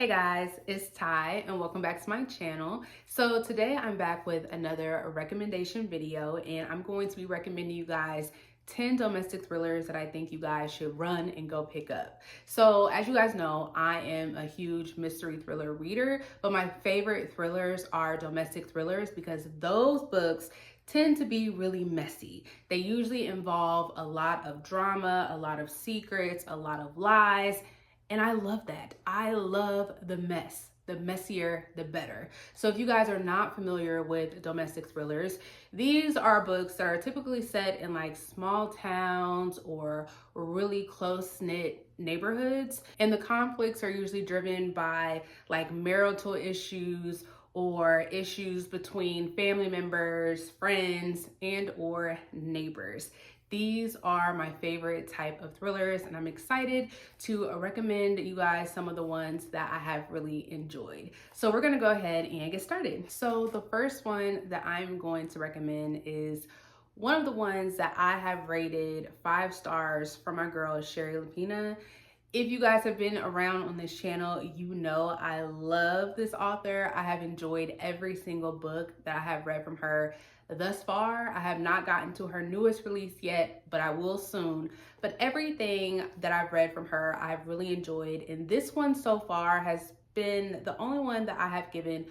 Hey guys, it's Ty and welcome back to my channel. So today I'm back with another recommendation video and I'm going to be recommending you guys 10 domestic thrillers that I think you guys should run and go pick up. So as you guys know, I am a huge mystery thriller reader, but my favorite thrillers are domestic thrillers because those books tend to be really messy. They usually involve a lot of drama, a lot of secrets, a lot of lies. And I love that. I love the mess. The messier, the better. So if you guys are not familiar with domestic thrillers, these are books that are typically set in like small towns or really close-knit neighborhoods. And the conflicts are usually driven by like marital issues or issues between family members, friends, and or neighbors. These are my favorite type of thrillers, and I'm excited to recommend you guys some of the ones that I have really enjoyed. So we're gonna go ahead and get started. So the first one that I'm going to recommend is one of the ones that I have rated 5 stars for my girl, Sherry Lapina. If you guys have been around on this channel, you know I love this author. I have enjoyed every single book that I have read from her thus far. I have not gotten to her newest release yet, but I will soon. But everything that I've read from her, I've really enjoyed. And this one so far has been the only one that I have given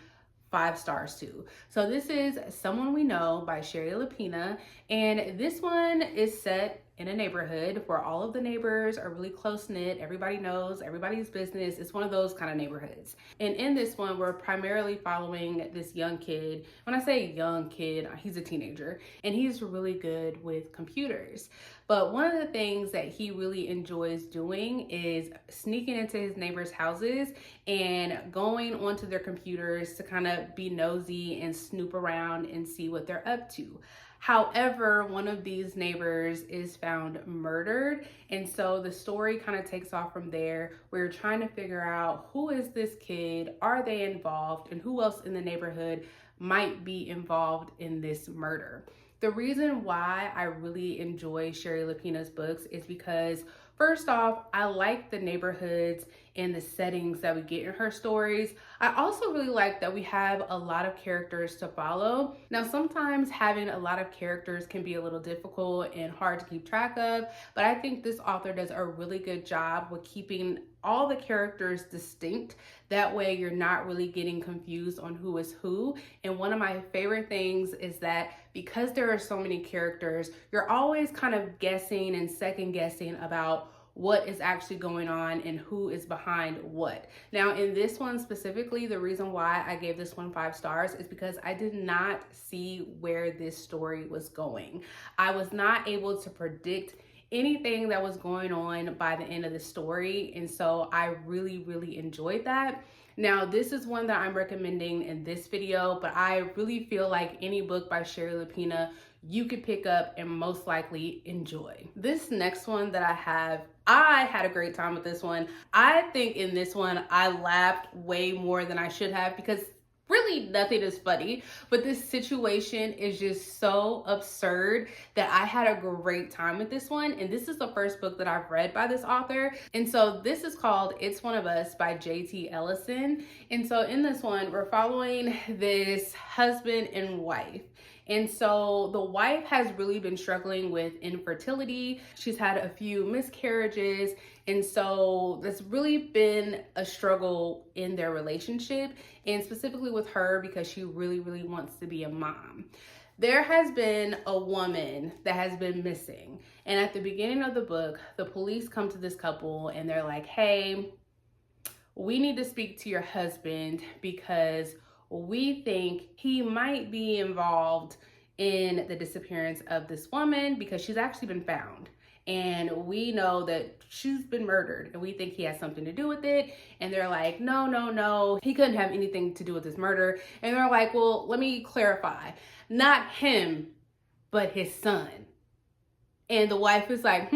5 stars to. So this is Someone We Know by Sherry Lapina. And this one is set in a neighborhood where all of the neighbors are really close-knit. Everybody knows everybody's business. It's one of those kind of neighborhoods. And in this one, we're primarily following this young kid. When I say young kid, he's a teenager, and he's really good with computers. But one of the things that he really enjoys doing is sneaking into his neighbors' houses and going onto their computers to kind of be nosy and snoop around and see what they're up to. However, one of these neighbors is found murdered, and so the story kind of takes off from there. We're trying to figure out who is this kid, are they involved, and who else in the neighborhood might be involved in this murder. The reason why I really enjoy Sherry Lapina's books is because first off, I like the neighborhoods and the settings that we get in her stories. I also really like that we have a lot of characters to follow. Now, sometimes having a lot of characters can be a little difficult and hard to keep track of, but I think this author does a really good job with keeping all the characters distinct. That way you're not really getting confused on who is who. And one of my favorite things is that because there are so many characters, you're always kind of guessing and second guessing about what is actually going on and who is behind what. Now, in this one specifically, the reason why I gave this one 5 stars is because I did not see where this story was going. I was not able to predict anything that was going on by the end of the story, and so I really enjoyed that. Now, this is one that I'm recommending in this video, but I really feel like any book by Sherry Lapina you could pick up and most likely enjoy. This next one that I had a great time with this one. I think in this one, I laughed way more than I should have because really nothing is funny, but this situation is just so absurd that I had a great time with this one. And this is the first book that I've read by this author. And so this is called It's One of Us by J.T. Ellison. And so in this one, we're following this husband and wife. And so the wife has really been struggling with infertility. She's had a few miscarriages. And so that's really been a struggle in their relationship, and specifically with her because she really wants to be a mom. There has been a woman that has been missing. And at the beginning of the book, the police come to this couple and they're like, hey, we need to speak to your husband because we think he might be involved in the disappearance of this woman because she's actually been found. And we know that she's been murdered and we think he has something to do with it. And they're like, no, he couldn't have anything to do with this murder. And they're like, well, let me clarify. Not him, but his son. And the wife is like,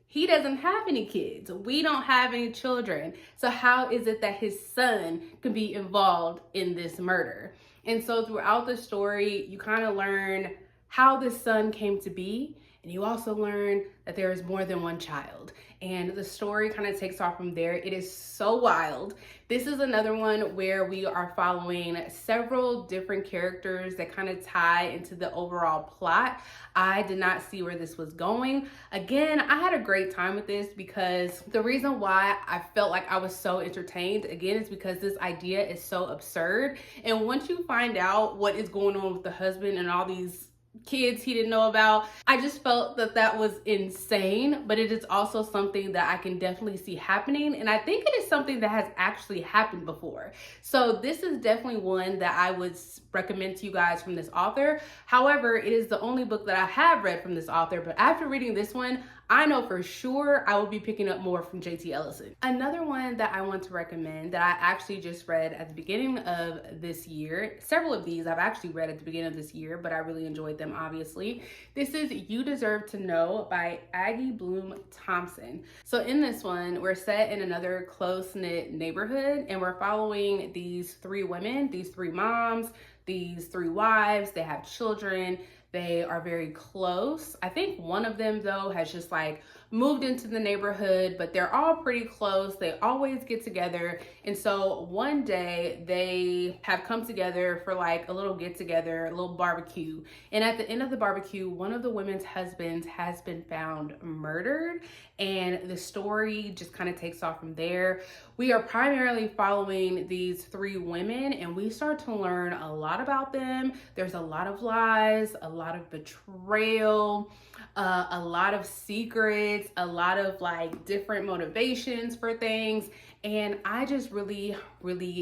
he doesn't have any kids. We don't have any children. So how is it that his son could be involved in this murder? And so throughout the story, you kind of learn how this son came to be. And you also learn that there is more than one child. and the story kind of takes off from there. It is so wild. This is another one where we are following several different characters that kind of tie into the overall plot. I did not see where this was going. Again, I had a great time with this because the reason why I felt like I was so entertained, again, is because this idea is so absurd. And once you find out what is going on with the husband and all these kids he didn't know about, I just felt that that was insane, but it is also something that I can definitely see happening, and I think it is something that has actually happened before. So this is definitely one that I would recommend to you guys from this author. However, it is the only book that I have read from this author, but after reading this one, I know for sure I will be picking up more from JT Ellison. Another one that I want to recommend that I actually just read at the beginning of this year, several of these I've actually read at the beginning of this year, but I really enjoyed them, obviously. This is You Deserve to Know by Aggie Bloom Thompson. So in this one, we're set in another close-knit neighborhood, and we're following these three women, these three moms, these three wives. They have children. They are very close. I think one of them, though, has just like moved into the neighborhood, but they're all pretty close. They always get together. And so one day they have come together for like a little get together, a little barbecue. And at the end of the barbecue, one of the women's husbands has been found murdered. And the story just kind of takes off from there. We are primarily following these three women, and we start to learn a lot about them. There's a lot of lies, a lot of betrayal, a lot of secrets, a lot of like different motivations for things. And I just really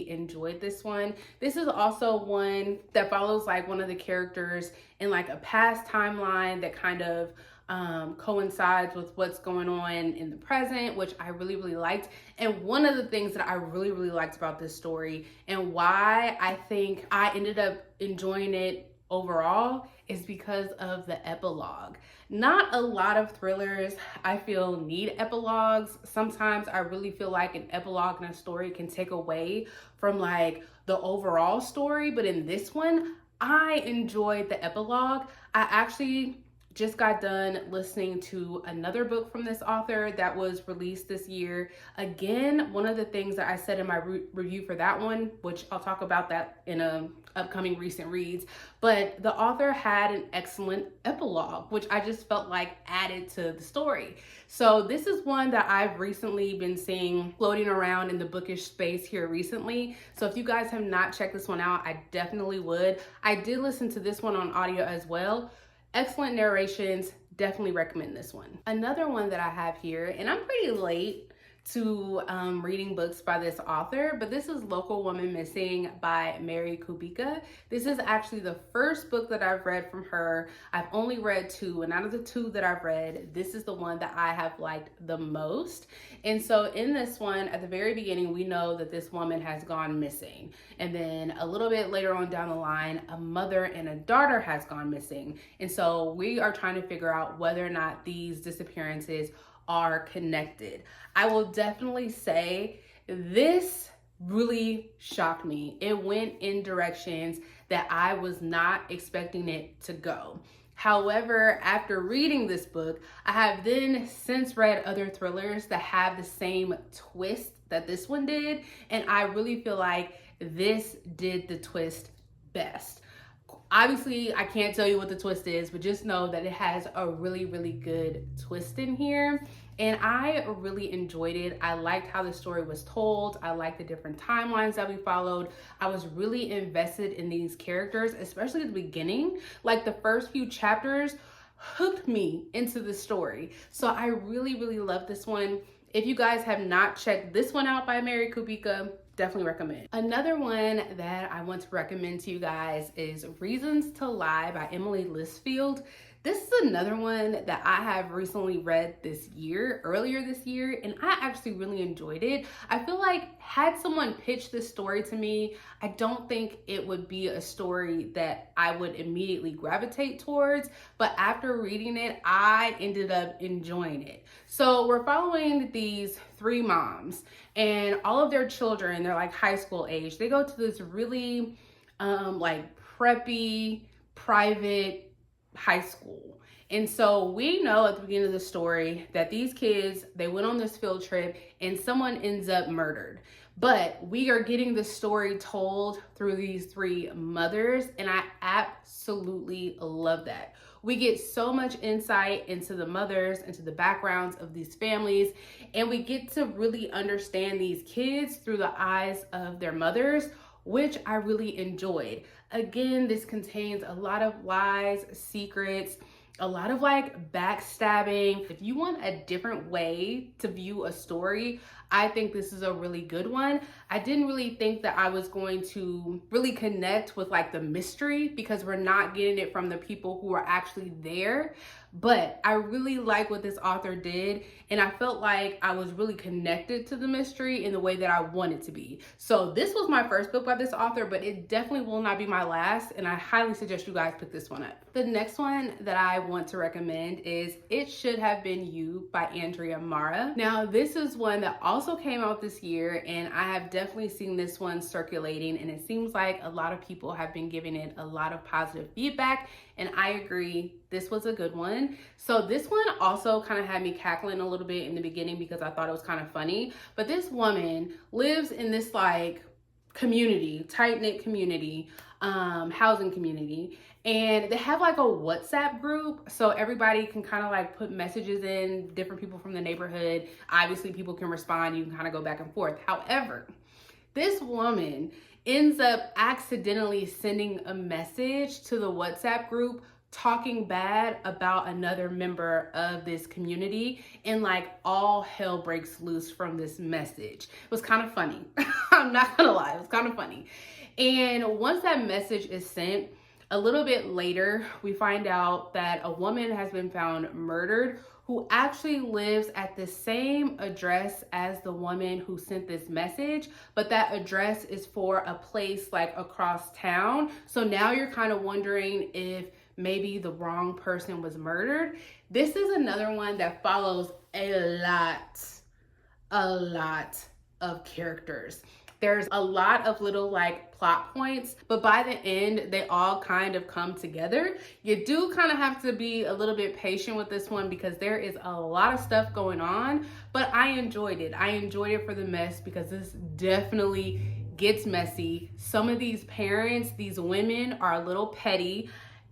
enjoyed this one. This is also one that follows like one of the characters in like a past timeline that kind of coincides with what's going on in the present, which I really liked. And one of the things that I really liked about this story and why I think I ended up enjoying it overall is because of the epilogue. Not a lot of thrillers I feel need epilogues. Sometimes I really feel like an epilogue in a story can take away from like the overall story, but in this one, I enjoyed the epilogue. I actually just got done listening to another book from this author that was released this year. Again, one of the things that I said in my review for that one, which I'll talk about that in a upcoming recent reads, but the author had an excellent epilogue, which I just felt like added to the story. So this is one that I've recently been seeing floating around in the bookish space here recently. So if you guys have not checked this one out, I definitely would. I did listen to this one on audio as well. Excellent narrations, definitely recommend this one. Another one that I have here, and I'm pretty late to reading books by this author, but this is Local Woman Missing by Mary Kubica. This is actually the first book that I've read from her. I've only read two, and out of the two that I've read, this is the one that I have liked the most. And so in this one, at the very beginning, we know that this woman has gone missing. And then a little bit later on down the line, a mother and a daughter has gone missing. And so we are trying to figure out whether or not these disappearances are connected. I will definitely say this really shocked me. It went in directions that I was not expecting it to go. However, after reading this book, I have then since read other thrillers that have the same twist that this one did, and I really feel like this did the twist best. Obviously, I can't tell you what the twist is, but just know that it has a really good twist in here. And I really enjoyed it. I liked how the story was told. I liked the different timelines that we followed. I was really invested in these characters, especially at the beginning. Like the first few chapters hooked me into the story. So I really love this one. If you guys have not checked this one out by Mary Kubica, definitely recommend. Another one that I want to recommend to you guys is Reasons to Lie by Emily Lisfield. This is another one that I have recently read earlier this year, and I actually really enjoyed it. I feel like had someone pitched this story to me, I don't think it would be a story that I would immediately gravitate towards, but after reading it, I ended up enjoying it. So we're following these three moms, and all of their children, they're like high school age. They go to this really like preppy, private high school, And so we know at the beginning of the story that these kids, they went on this field trip and someone ends up murdered. But we are getting the story told through these three mothers, and I absolutely love that. We get so much insight into the mothers, into the backgrounds of these families, and we get to really understand these kids through the eyes of their mothers, which I really enjoyed. Again, this contains a lot of lies, secrets, a lot of like backstabbing. If you want a different way to view a story, I think this is a really good one. I didn't really think that I was going to really connect with like the mystery because we're not getting it from the people who are actually there. But I really like what this author did, and I felt like I was really connected to the mystery in the way that I wanted to be. So this was my first book by this author, but it definitely will not be my last, and I highly suggest you guys pick this one up. The next one that I want to recommend is It Should Have Been You by Andrea Mara. Now, this is one that also came out this year, and I have definitely seen this one circulating, and it seems like a lot of people have been giving it a lot of positive feedback, and I agree, this was a good one. So this one also kind of had me cackling a little bit in the beginning because I thought it was kind of funny. But this woman lives in this like community, tight-knit community, housing community. And they have like a WhatsApp group. So everybody can kind of like put messages in, different people from the neighborhood. Obviously people can respond. You can kind of go back and forth. However, this woman ends up accidentally sending a message to the WhatsApp group talking bad about another member of this community, and like all hell breaks loose from this message. It was kind of funny. I'm not gonna lie, it was kind of funny. And once that message is sent, a little bit later, we find out that a woman has been found murdered who actually lives at the same address as the woman who sent this message, but that address is for a place like across town. So now you're kind of wondering if maybe the wrong person was murdered. This is another one that follows a lot of characters. There's a lot of little like plot points, but by the end, they all kind of come together. You do kind of have to be a little bit patient with this one because there is a lot of stuff going on, but I enjoyed it. I enjoyed it for the mess because this definitely gets messy. Some of these parents, these women are a little petty.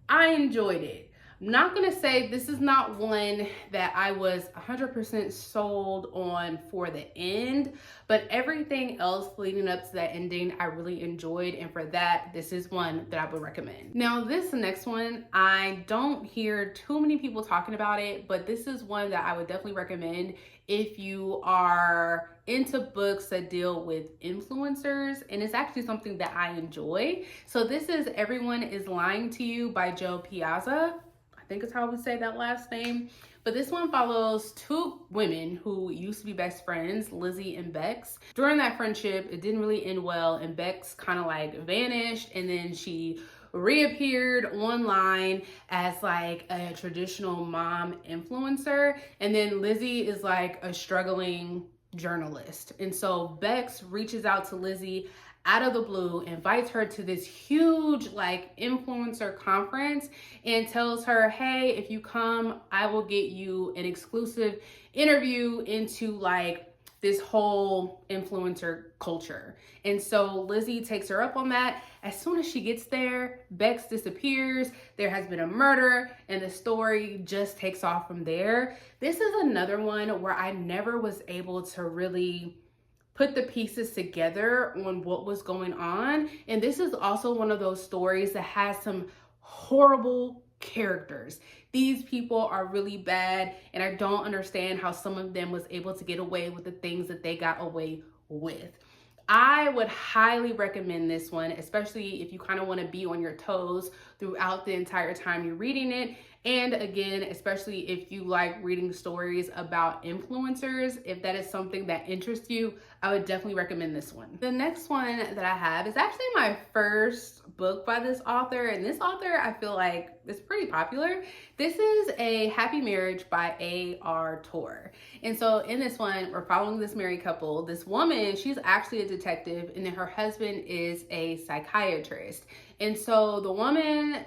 I enjoyed it. I'm not gonna say this is not one that I was 100% sold on for the end, but everything else leading up to that ending, I really enjoyed. And for that, this is one that I would recommend. Now, this next one, I don't hear too many people talking about it, but this is one that I would definitely recommend if you are into books that deal with influencers, and it's actually something that I enjoy. So this is Everyone is Lying to You by Joe Piazza. I think it's how we say that last name. But this one follows two women who used to be best friends, Lizzie and Bex. During that friendship, it didn't really end well, and Bex kind of like vanished, and then she reappeared online as like a traditional mom influencer, and then Lizzie is like a struggling journalist. And so Bex reaches out to Lizzie out of the blue, invites her to this huge like influencer conference and tells her, hey, if you come, I will get you an exclusive interview into like this whole influencer culture. And so Lizzie takes her up on that. As soon as she gets there, Bex disappears. There has been a murder, and the story just takes off from there. This is another one where I never was able to really put the pieces together on what was going on. And this is also one of those stories that has some horrible characters. These people are really bad, and I don't understand how some of them was able to get away with the things that they got away with. I would highly recommend this one, especially if you kind of want to be on your toes throughout the entire time you're reading it. And again, especially if you like reading stories about influencers, if that is something that interests you, I would definitely recommend this one. The next one that I have is actually my first book by this author, and this author I feel like is pretty popular. This is A Happy Marriage by A.R. Torre. And so in this one, we're following this married couple. This woman, she's actually a detective, and then her husband is a psychiatrist. And so the woman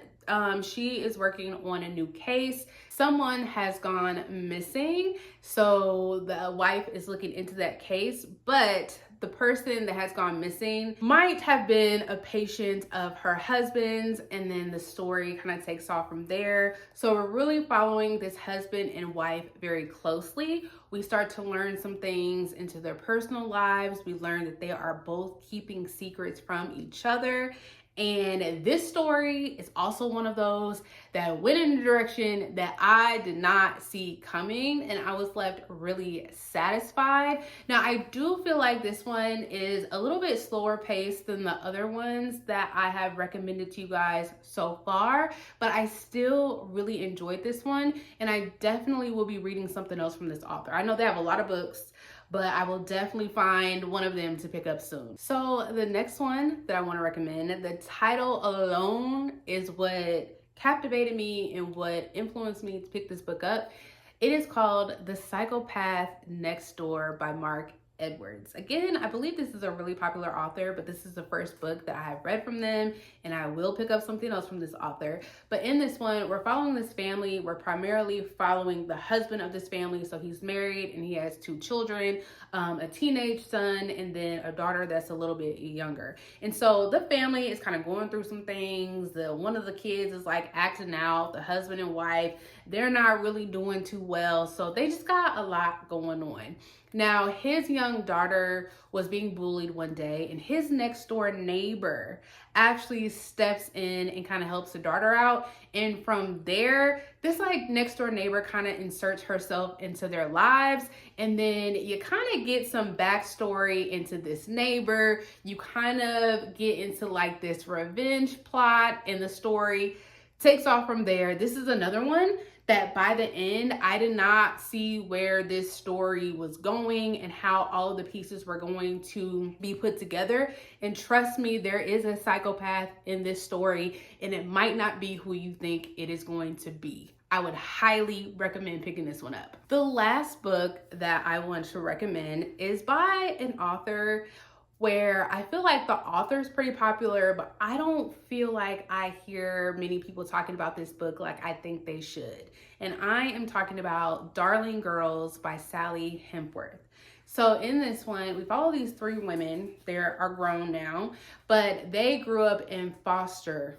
She is working on a new case. Someone has gone missing, so the wife is looking into that case, but the person that has gone missing might have been a patient of her husband's, and then the story kind of takes off from there. So we're really following this husband and wife very closely. We start to learn some things into their personal lives. We learn that they are both keeping secrets from each other. And this story is also one of those that went in a direction that I did not see coming, and I was left really satisfied. Now, I do feel like this one is a little bit slower paced than the other ones that I have recommended to you guys so far, but I still really enjoyed this one, and I definitely will be reading something else from this author. I know they have a lot of books, but I will definitely find one of them to pick up soon. So the next one that I want to recommend, the title alone is what captivated me and what influenced me to pick this book up. It is called The Psychopath Next Door by Mark Edwards. Again, I believe this is a really popular author, but this is the first book that I have read from them, and I will pick up something else from this author. But in this one, we're following this family. We're primarily following the husband of this family. So he's married and he has 2 children, a teenage son, and then a daughter that's a little bit younger. And so the family is kind of going through some things. One of the kids is like acting out. The husband and wife, they're not really doing too well. So they just got a lot going on. Now, his young daughter was being bullied one day, and his next door neighbor actually steps in and kind of helps the daughter out. And from there, this like next door neighbor kind of inserts herself into their lives. And then you kind of get some backstory into this neighbor. You kind of get into like this revenge plot, and the story takes off from there. This is another one that by the end, I did not see where this story was going and how all of the pieces were going to be put together. And trust me, there is a psychopath in this story, and it might not be who you think it is going to be. I would highly recommend picking this one up. The last book that I want to recommend is by an author where I feel like the author is pretty popular, but I don't feel like I hear many people talking about this book like I think they should. And I am talking about Darling Girls by Sally Hempworth. So in this one, we follow these 3 women. They are grown now, but they grew up in a foster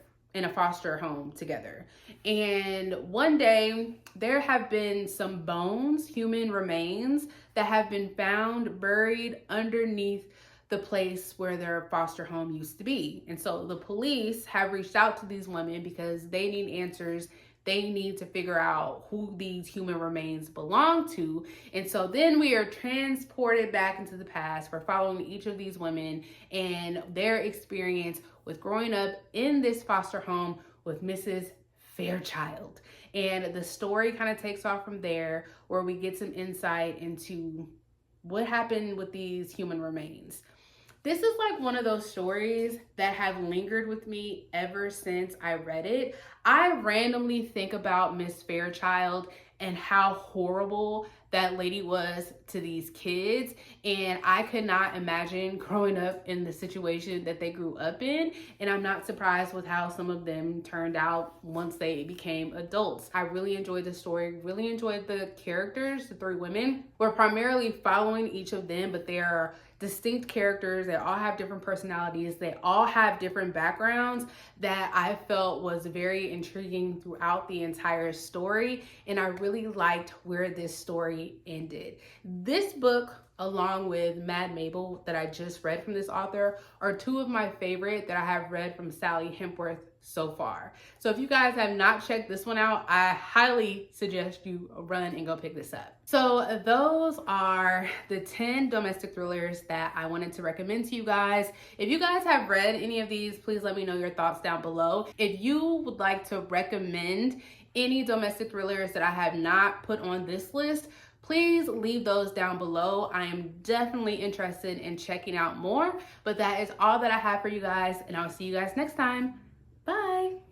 home together. And one day there have been some bones, human remains, that have been found buried underneath the place where their foster home used to be. And so the police have reached out to these women because they need answers. They need to figure out who these human remains belong to. And so then we are transported back into the past. We're following each of these women and their experience with growing up in this foster home with Mrs. Fairchild. And the story kind of takes off from there, where we get some insight into what happened with these human remains. This is like one of those stories that have lingered with me ever since I read it. I randomly think about Miss Fairchild and how horrible that lady was to these kids. And I could not imagine growing up in the situation that they grew up in. And I'm not surprised with how some of them turned out once they became adults. I really enjoyed the story, really enjoyed the characters, the 3 women. We're primarily following each of them, but they are distinct characters. They all have different personalities. They all have different backgrounds that I felt was very intriguing throughout the entire story. And I really liked where this story ended. This book, along with Mad Mabel that I just read from this author, are 2 of my favorite that I have read from Sally Hempworth so far. So if you guys have not checked this one out, I highly suggest you run and go pick this up. So those are the 10 domestic thrillers that I wanted to recommend to you guys. If you guys have read any of these, please let me know your thoughts down below. If you would like to recommend any domestic thrillers that I have not put on this list, please leave those down below. I am definitely interested in checking out more, but that is all that I have for you guys, and I'll see you guys next time. Bye.